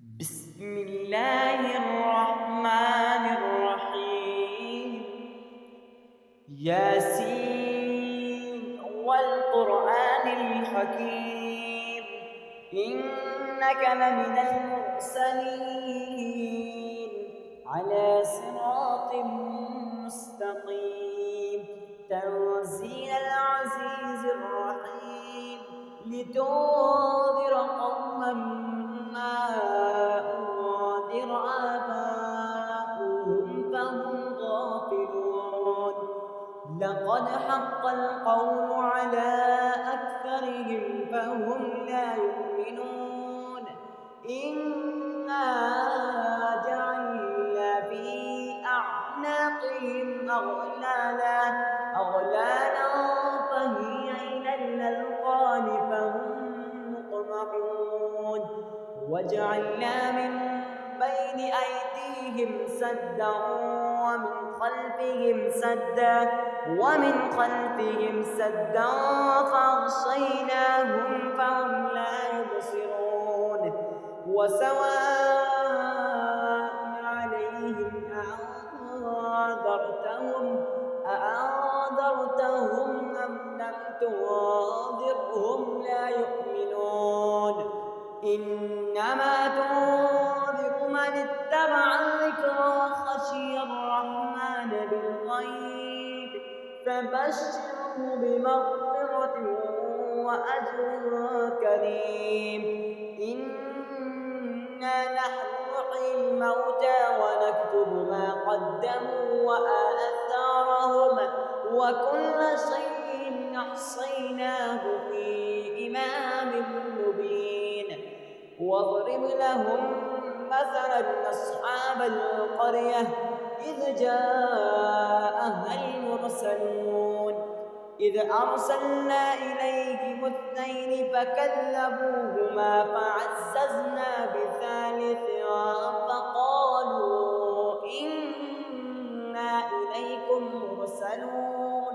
بسم الله الرحمن الرحيم. ياسين والقرآن الحكيم، إنك لمن المرسلين على صراط مستقيم. تنزيل العزيز الرحيم، لتنذر قوما ما أنذر آباؤهم فهم غافلون. لقد حق القول على أكثرهم فهم لا يؤمنون. إنا جعلنا في أعناقهم أغلالا فهي إلى الأذقان فهم مقمحون. وجعلنا من بين أيديهم سدا ومن خلفهم سدا فأغشيناهم فهم لا يبصرون. وسواء عليهم أأنذرتهم أم لم تنذرهم لا يؤمنون. إنما تنذر من اتبع الذكر وخشي الرحمن بالغيب، فبشره بمغفرة وأجر كريم. إنا نحن نحيي الموتى ونكتب ما قدموا وآثارهم، وكل شيء أحصيناه في إمام مبين. واضرب لهم مثلا أصحاب القرية إذ جاءها المرسلون، إذ أرسلنا إليهم اثنين فكذبوهما فعززنا بثالث فقالوا إنا إليكم مرسلون.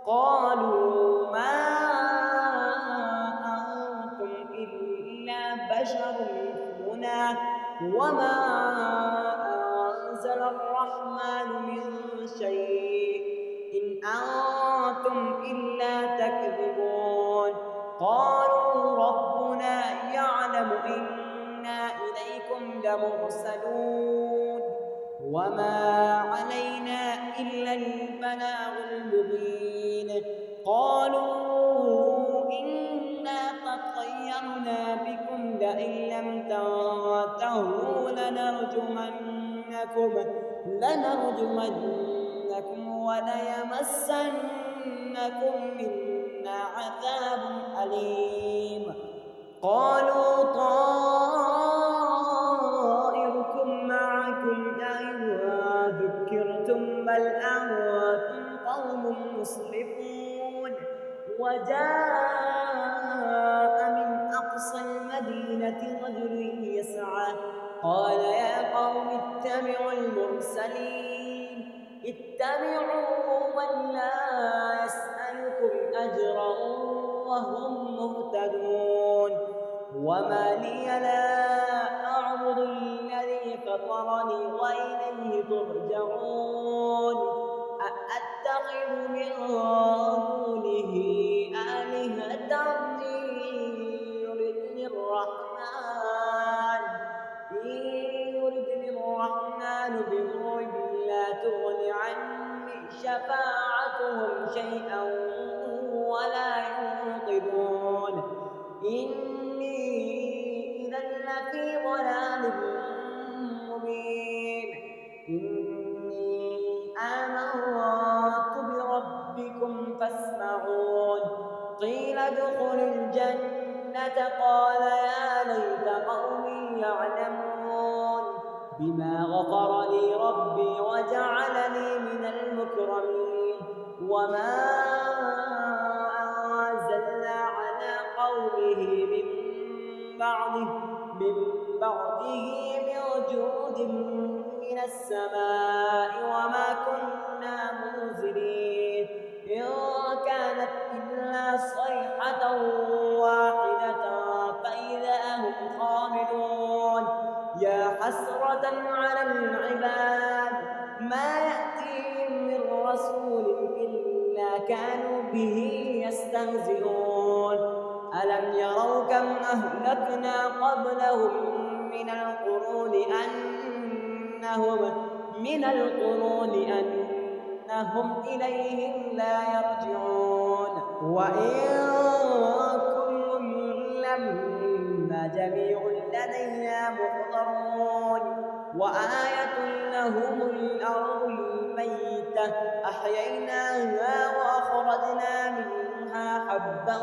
قالوا ما أنتم إلا بشر مثلنا وما أنزل الرحمن من شيء إن أنتم إلا تكذبون. قالوا ربنا يعلم إنا إليكم لمرسلون وما علينا إلا البلاغ المبين. قالوا إنا تطيرنا بكم لئن لم تنتهوا لنرجمنكم وليمسنكم منا عذاب أليم. قالوا طائركم معكم أئن ذكرتم بل أنتم قوم مسرفون. وجاء من أقصى المدينة رجل يسعى قال يا قوم اتبعوا المرسلين، اتبعوا من لا يسألكم أجرا وهم مهتدون. وما لي لا أعبد الذي فطرني وإليه ترجعون. أأتخذ من دونه آلهة يردني الرحمن بضر لا تغن عني شفاعتهم شيئا ولا ينقذون. إني إذا لفي ضلال مبين. إني آمنت بربكم فاسمعون. قيل ادخل الجنة قال يا ليت قومي يعلمون بما غفر لي ربي وجعلني من المكرمين. وما أنزلنا على قومه من بعده من جود من السماء وما كنا منزلين. إن كانت إلا صيحة واحدة فإذا هم خامدون. حسرة على العباد ما يأتيهم من رسول إلا كانوا به يستهزئون ألم يروا كم أهلكنا قبلهم من القرون أنهم إليهم لا يرجعون وإن كل لما جميع لدينا محضرون وآية لهم الأرض الميتة أحييناها وأخرجنا منها حبا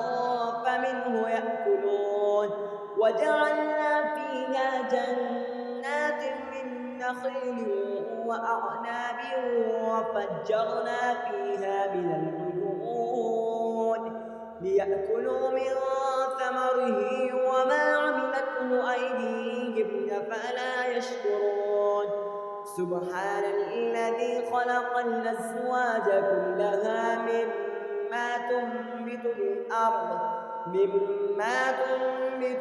فمنه يأكلون وجعلنا فيها جنات من نخيل وأعناب وفجرنا فيها من العيون ليأكلوا من ثمره وما عملته أيديهم أفلا يشكرون سبحان الذي خلق الأزواج كلها مما تنبت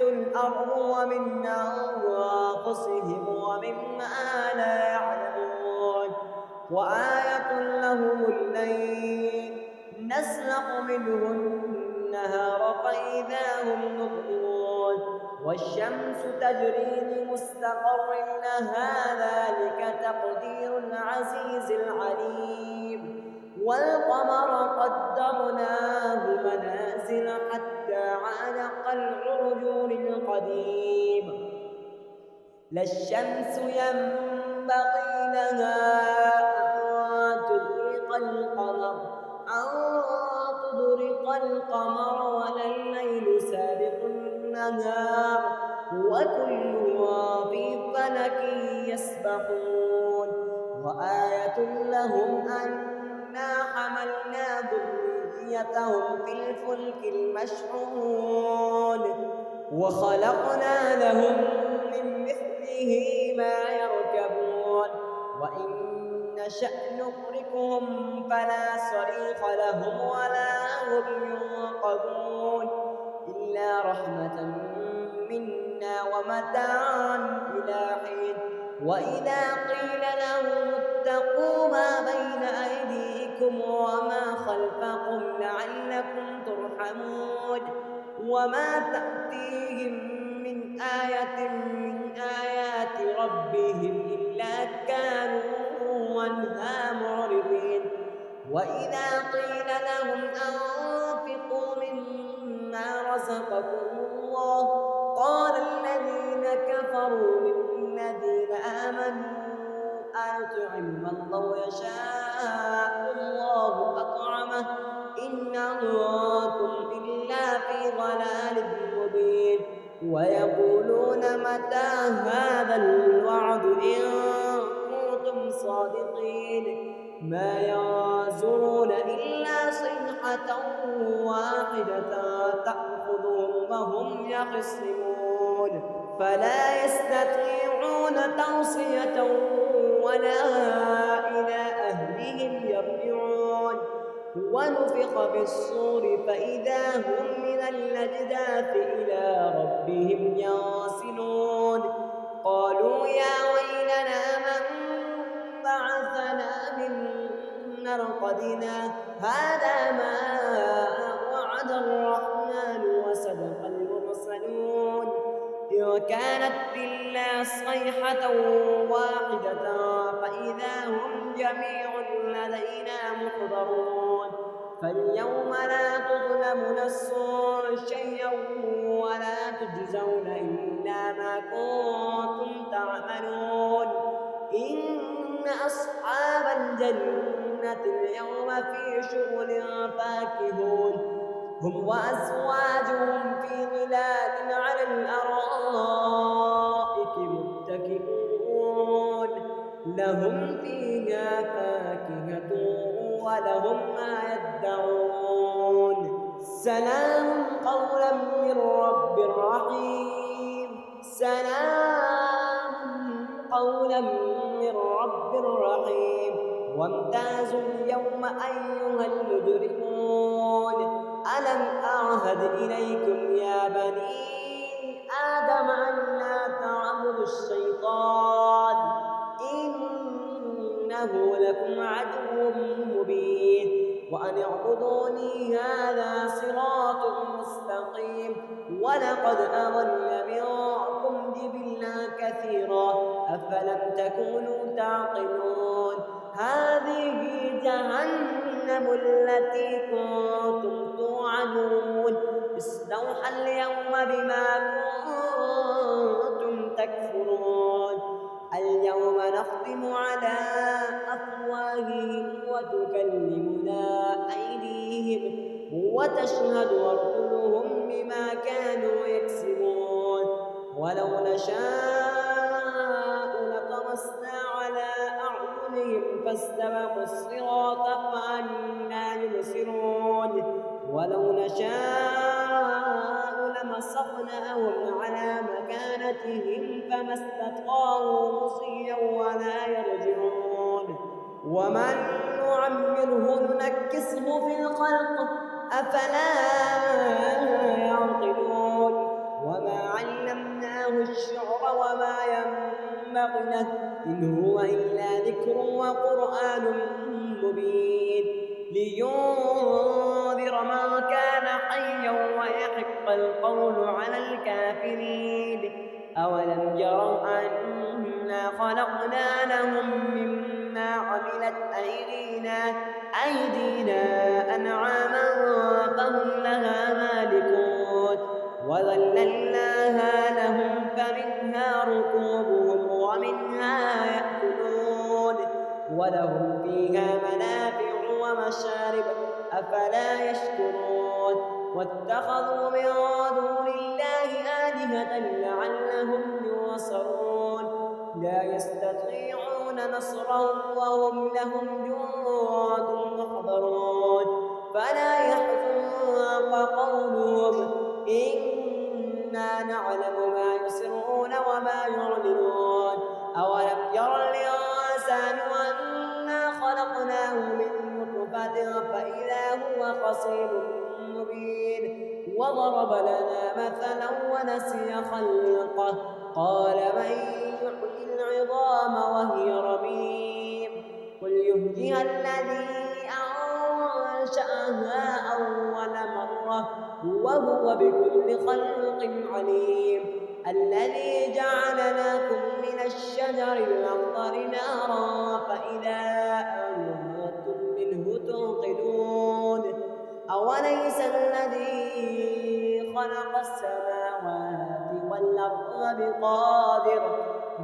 الأرض ومن أنفسهم ومما لا يعلمون وآية لهم الليل نسلخ منه النهار فإذا هم مظلمون والشمس تجري لمستقر لها ذلك تقدير العزيز العليم والقمر قدرناه منازل حتى عاد كالعرجون القديم لا الشمس ينبغي لها أن تدرك القمر ولا الليل سابق النهار وكل في فلك يسبحون وآية لهم أنا حملنا ذريتهم في الفلك المشحون وخلقنا لهم من مثله ما يركبون وإن نشأ نغرقهم فلا صريخ لهم ولا هم ينقذون إلا رحمة منا ومتاعا إلى حين وإذا قيل لهم اتقوا ما بين أيديكم وما خلفكم لعلكم ترحمون وما تأتيهم من آية من آيات ربهم إلا كانوا عنها معرضين وإذا قيل لهم أنفقوا مما رزقكم الله قال الذين كفروا للذين آمنوا أنطعم من لو يشاء الله أطعمه إن أنتم إلا في ضلال مبين ويقولون متى هذا الوعد إن كنتم صادقين ما ينظرون إلا صيحة واحدة تأخذهم وهم يخصمون فلا يستطيعون توصية ولا إلى أهلهم يرجعون ونفخ بالصور فإذا هم من الأجداث إلى ربهم ينسلون قالوا يا ويلنا من بعثنا من مرقدنا هذا ما وعد الرحمن وصدق المرسلون إن كانت إلا صيحة واحدة فإذا هم جميع لدينا محضرون فاليوم لا تظلم نفس شيئا ولا تجزون إلا ما كنتم تعملون إن أصحاب الجنة اليوم في شغل فاكهون هم وأزواجهم في ظلال على الأرائك متكئون لهم فيها فاكهة ولهم ما يدعون سلام قولا من رب رحيم سلام قولا من رب رحيم وامتازوا اليوم أيها المجرمون ألم أعهد إليكم يا بني آدم أن لا تعبدوا الشيطان لكم عدو مبين وأن اعبدوني هذا صراط مستقيم ولقد أضل منكم جبلا كثيرا أفلم تكونوا تعقلون هذه جهنم التي كنتم توعدون اصلوها اليوم بما كنتم تكفرون اليوم نختم على أفواههم وتكلمنا أيديهم وتشهد أرجلهم بما كانوا يكسبون ولو نشاء لطمسنا على أعينهم فاستبقوا الصراط فأنى يبصرون ولو نشاء لمسخناهم على مكانتهم فما استطاعوا مصيا ولا يرجعون ومن نعمره ننكسه في الخلق أفلا يعقلون وما علمناه الشعر وما ينبغي له إن هو إلا ذكر وقرآن مبين لينذر من كان حيا ويحق القول على الكافرين أولم يروا أنا خلقنا لهم مما عملت أيدينا أنعاما فهم لها مالكون وذللناها لهم فمنها ركوبهم ومنها يأكلون ولهم فيها منافع ومشارب أفلا يشكرون واتخذوا من دون الله آلهة لعلهم ينصرون لا يستطيعون نصرهم وهم لهم جند محضرون فلا يحزنك قولهم إنا نعلم ما يسرون وما يعلنون أولم ير الإنسان أنا خلقناه من نطفة فإذا هو خصيم مبين وضرب لنا مثلا ونسي خلقه قال من يحيي العظام وهي رميم قل يحييها الذي أنشأها أول مرة وهو بكل خلق عليم الذي جعل لكم من الشجر الأخضر نارا فإذا أنتم منه توقدون أوليس الذي خلق السماوات والأرض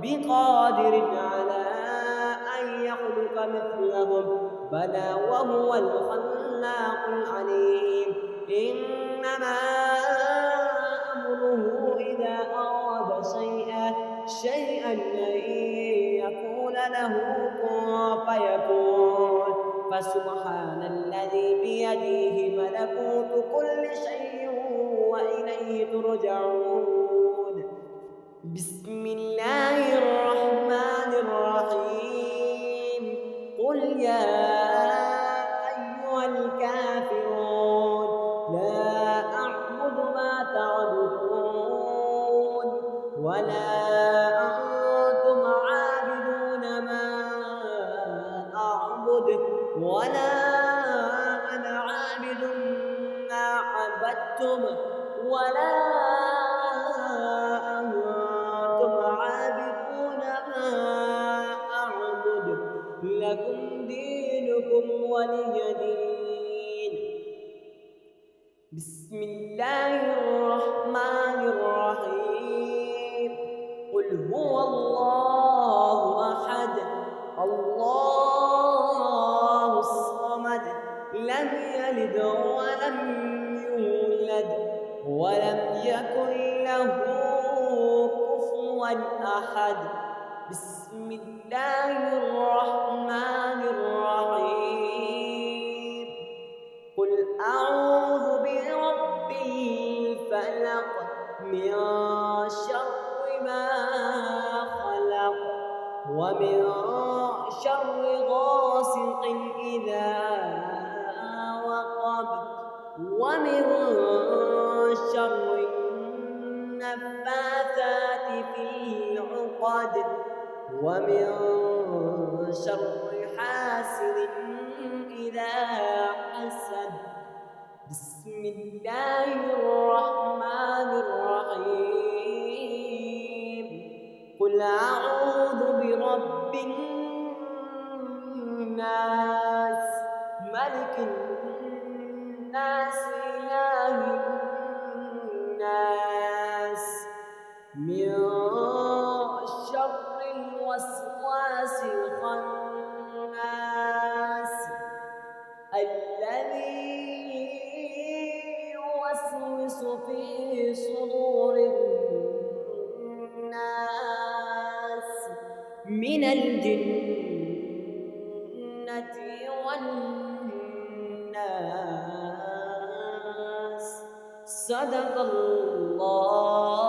بقادر على أن يخلق مثلهم بلى وهو الخلاق العليم إنما أمره إذا أراد شيئا أن يكون له كن فيكون فسبحان الذي بيده ملكوت كل شيء وإليه ترجعون بسم الله الرحمن الرحيم قل يا أيها الكافرون لا أعبد ما تعبدون ولا أنتم عابدون ما أعبد ولا أنا عابد ما عبدتم ولا أنتم عابدون ما أعبد لكم دينكم ولي دين بسم الله الرحمن الرحيم قل هو الله أحد الله الصمد لم يلد ولم يولد ولم يكن له كفوا أحد بسم الله الرحمن الرحيم قل أعوذ برب الفلق من شر ما خلق ومن شر غاسق إذا وقب ومن شر النفاثات في العقد ومن شر حاسد إذا حسد. بسم الله الرحمن الرحيم. قل أعوذ برب الناس ملك الناس إله الناس من شر الوسواس الخناس الذي يوسوس في صدور الناس من الجنة والناس. صدق الله